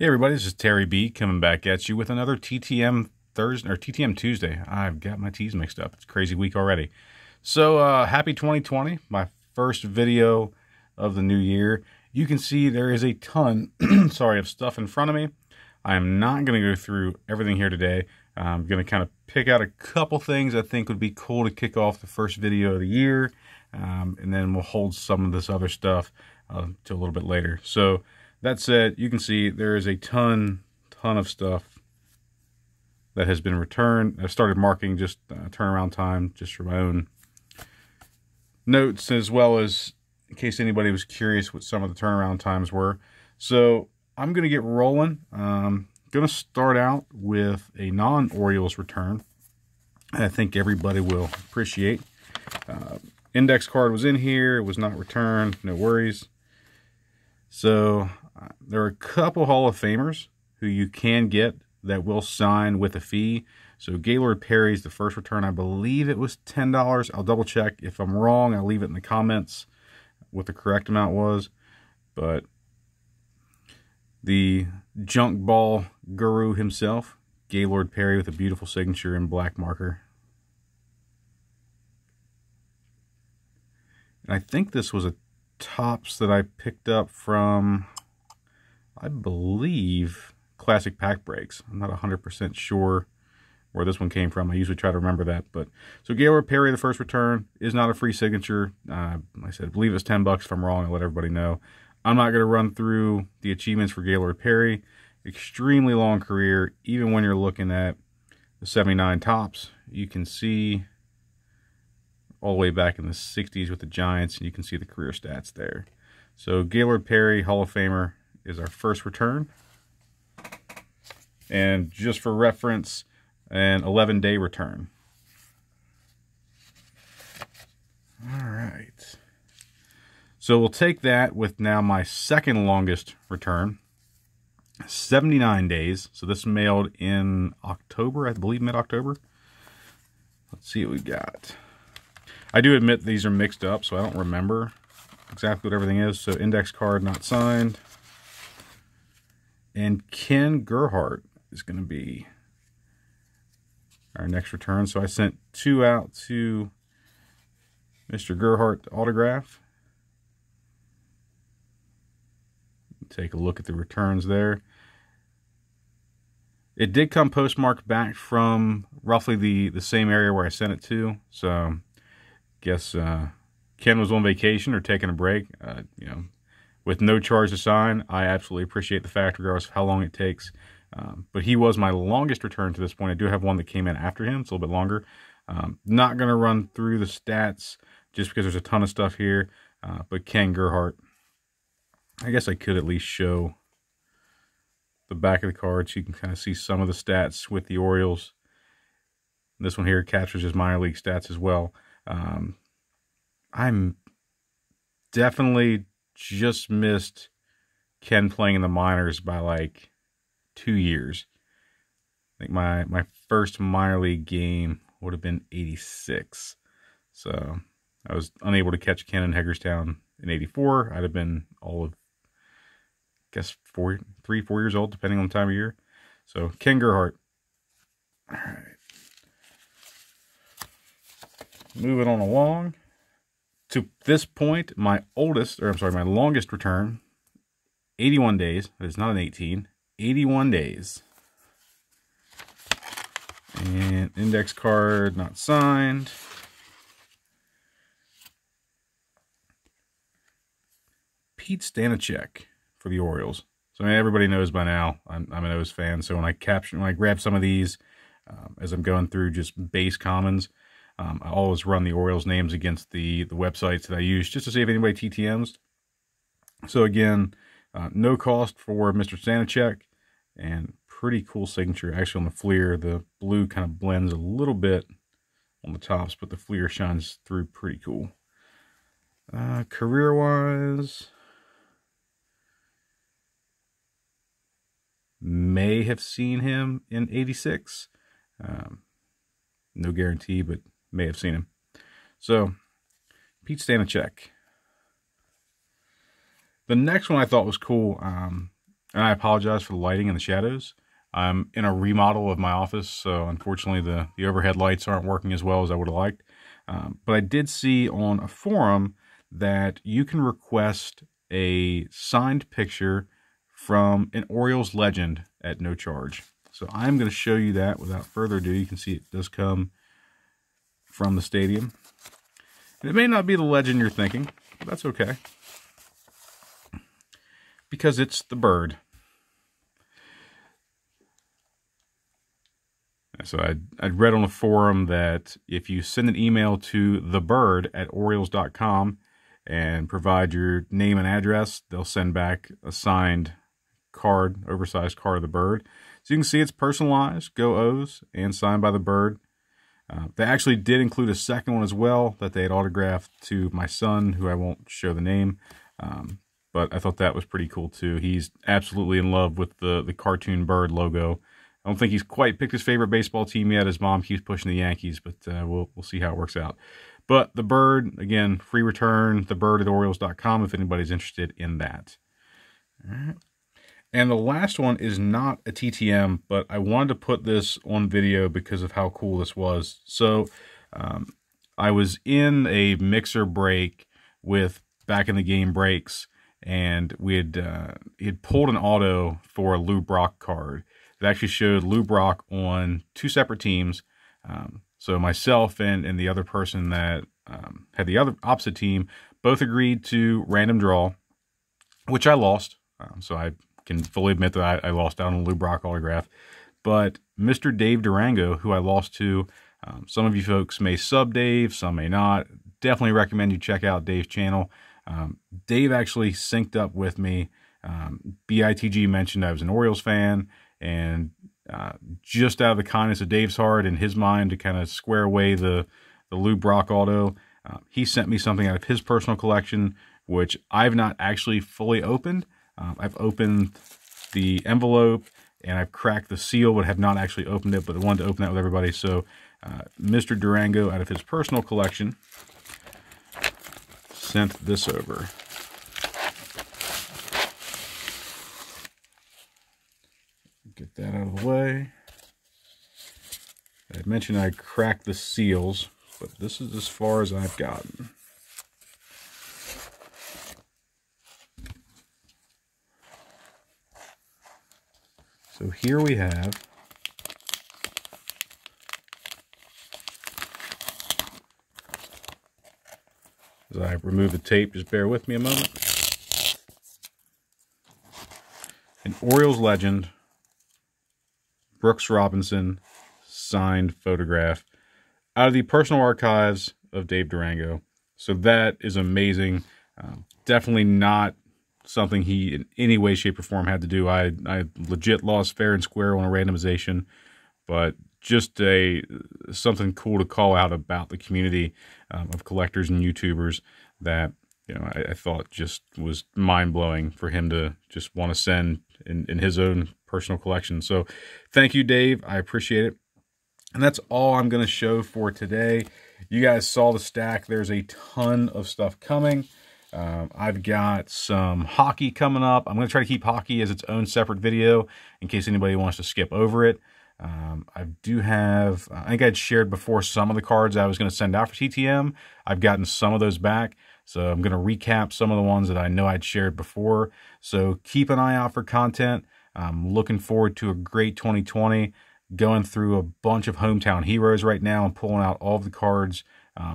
Hey everybody, this is Terry B coming back at you with another TTM Thursday or TTM Tuesday. I've got my T's mixed up. It's a crazy week already. So happy 2020, my first video of the new year. You can see there is a ton of stuff in front of me. I am not going to go through everything here today. I'm going to kind of pick out a couple things I think would be cool to kick off the first video of the year. And then we'll hold some of this other stuff to a little bit later. So that said, you can see there is a ton of stuff that has been returned. I've started marking just turnaround time just for my own notes, as well as in case anybody was curious what some of the turnaround times were. So I'm going to get rolling. Going to start out with a non-Orioles return. I think everybody will appreciate. Index card was in here. It was not returned. No worries. So there are a couple Hall of Famers who you can get that will sign with a fee. So Gaylord Perry's the first return. I believe it was $10. I'll double check. If I'm wrong, I'll leave it in the comments what the correct amount was. But the junk ball guru himself, Gaylord Perry, with a beautiful signature in black marker. And I think this was a Topps that I picked up from, I believe, Classic Pack Breaks. I'm not 100% sure where this one came from. I usually try to remember that. But so Gaylord Perry, the first return, is not a free signature. Like I said, I believe it's $10. If I'm wrong, I'll let everybody know. I'm not going to run through the achievements for Gaylord Perry. Extremely long career. Even when you're looking at the 79 Topps, you can see all the way back in the 60s with the Giants, and you can see the career stats there. So Gaylord Perry, Hall of Famer, is our first return. And just for reference, an 11-day return. All right. So we'll take that with now my second longest return. 79 days. So this mailed in October, I believe mid-October. Let's see what we got. I do admit these are mixed up, so I don't remember exactly what everything is. So index card not signed. And Ken Gerhardt is going to be our next return. So I sent two out to Mr. Gerhardt to autograph. Take a look at the returns there. It did come postmarked back from roughly the same area where I sent it to. So guess Ken was on vacation or taking a break. You know, with no charge to sign, I absolutely appreciate the fact, regardless of how long it takes. But he was my longest return to this point. I do have one that came in after him. It's a little bit longer. Not going to run through the stats just because there's a ton of stuff here. But Ken Gerhardt, I guess I could at least show the back of the card so you can kind of see some of the stats with the Orioles. This one here captures his minor league stats as well. I'm definitely just missed Ken playing in the minors by like 2 years. I think my first minor league game would have been 86. So I was unable to catch Ken in Hagerstown in 84. I'd have been all of, I guess, 4 years old, depending on the time of year. So Ken Gerhardt. All right. Moving on along. To this point, my longest return, 81 days. That is not an 18. 81 days. And index card not signed. Pete Stanacek for the Orioles. So I mean, everybody knows by now I'm an O's fan. So when I grab some of these as I'm going through just base commons, I always run the Orioles names against the websites that I use just to see if anybody TTMs. So again, no cost for Mr. Stanacek, and pretty cool signature. Actually, on the Fleer, the blue kind of blends a little bit on the tops, but the Fleer shines through pretty cool. Career-wise, may have seen him in 86. No guarantee, but may have seen him. So, Pete Stanacek. The next one I thought was cool. And I apologize for the lighting and the shadows. I'm in a remodel of my office, so unfortunately the overhead lights aren't working as well as I would have liked. But I did see on a forum that you can request a signed picture from an Orioles legend at no charge. So I'm going to show you that without further ado. You can see it does come from the stadium. And it may not be the legend you're thinking, but that's okay, because it's the bird. So I'd read on a forum that if you send an email to thebird@orioles.com and provide your name and address, they'll send back a signed card, oversized card of the bird. So you can see it's personalized, go O's, and signed by the bird. They actually did include a second one as well that they had autographed to my son, who I won't show the name. But I thought that was pretty cool too. He's absolutely in love with the cartoon bird logo. I don't think he's quite picked his favorite baseball team yet. His mom keeps pushing the Yankees, but we'll see how it works out. But the bird, again, free return, thebird@orioles.com if anybody's interested in that. All right. And the last one is not a TTM, but I wanted to put this on video because of how cool this was. So I was in a mixer break with Back in the Game breaks, and we had pulled an auto for a Lou Brock card. It actually showed Lou Brock on two separate teams. So myself and the other person that had the other opposite team both agreed to random draw, which I lost. So I can fully admit that I lost out on a Lou Brock autograph. But Mr. Dave Durango, who I lost to, some of you folks may sub Dave, some may not. Definitely recommend you check out Dave's channel. Dave actually synced up with me. BITG mentioned I was an Orioles fan, and just out of the kindness of Dave's heart and his mind to kind of square away the Lou Brock auto, he sent me something out of his personal collection, which I've not actually fully opened. I've opened the envelope and I've cracked the seal, but have not actually opened it, but I wanted to open that with everybody. So Mr. Durango, out of his personal collection, sent this over. Get that out of the way. I mentioned I cracked the seals, but this is as far as I've gotten. So here we have as I remove the tape, just bear with me a moment. An Orioles legend, Brooks Robinson, signed photograph out of the personal archives of Dave Durango. So that is amazing. Definitely not something he in any way, shape, or form had to do. I legit lost fair and square on a randomization, but just something cool to call out about the community of collectors and YouTubers that, you know, I thought just was mind-blowing for him to just want to send in his own personal collection. So thank you, Dave. I appreciate it. And that's all I'm going to show for today. You guys saw the stack. There's a ton of stuff coming. I've got some hockey coming up. I'm going to try to keep hockey as its own separate video in case anybody wants to skip over it. I do have, I think I'd shared before some of the cards I was going to send out for TTM. I've gotten some of those back. So I'm going to recap some of the ones that I know I'd shared before. So keep an eye out for content. I'm looking forward to a great 2020. Going through a bunch of hometown heroes right now and pulling out all of the cards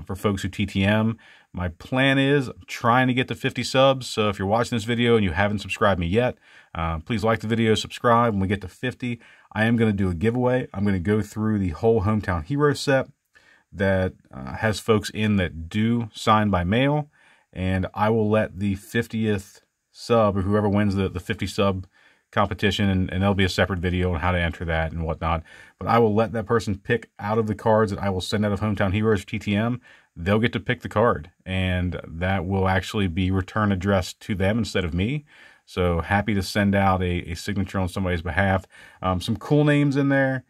for folks who TTM. My plan is I'm trying to get to 50 subs. So if you're watching this video and you haven't subscribed me yet, please like the video, subscribe. When we get to 50, I am going to do a giveaway. I'm going to go through the whole hometown hero set that has folks in that do sign by mail. And I will let the 50th sub, or whoever wins the 50 sub competition, and there'll be a separate video on how to enter that and whatnot, but I will let that person pick out of the cards that I will send out of Hometown Heroes for TTM. They'll get to pick the card, and that will actually be return addressed to them instead of me. So happy to send out a signature on somebody's behalf. Some cool names in there.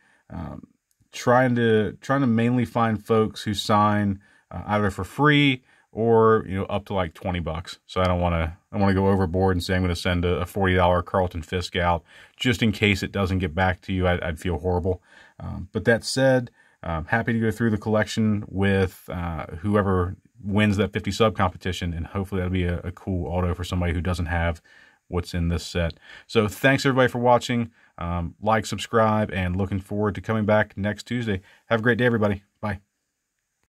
Trying to mainly find folks who sign either for free or, you know, up to like 20 bucks. So I want to go overboard and say I'm going to send a $40 Carlton Fisk out just in case it doesn't get back to you. I'd feel horrible. But that said, I'm happy to go through the collection with whoever wins that 50 sub competition, and hopefully that'll be a cool auto for somebody who doesn't have what's in this set. So thanks everybody for watching. Like, subscribe, and looking forward to coming back next Tuesday. Have a great day, everybody.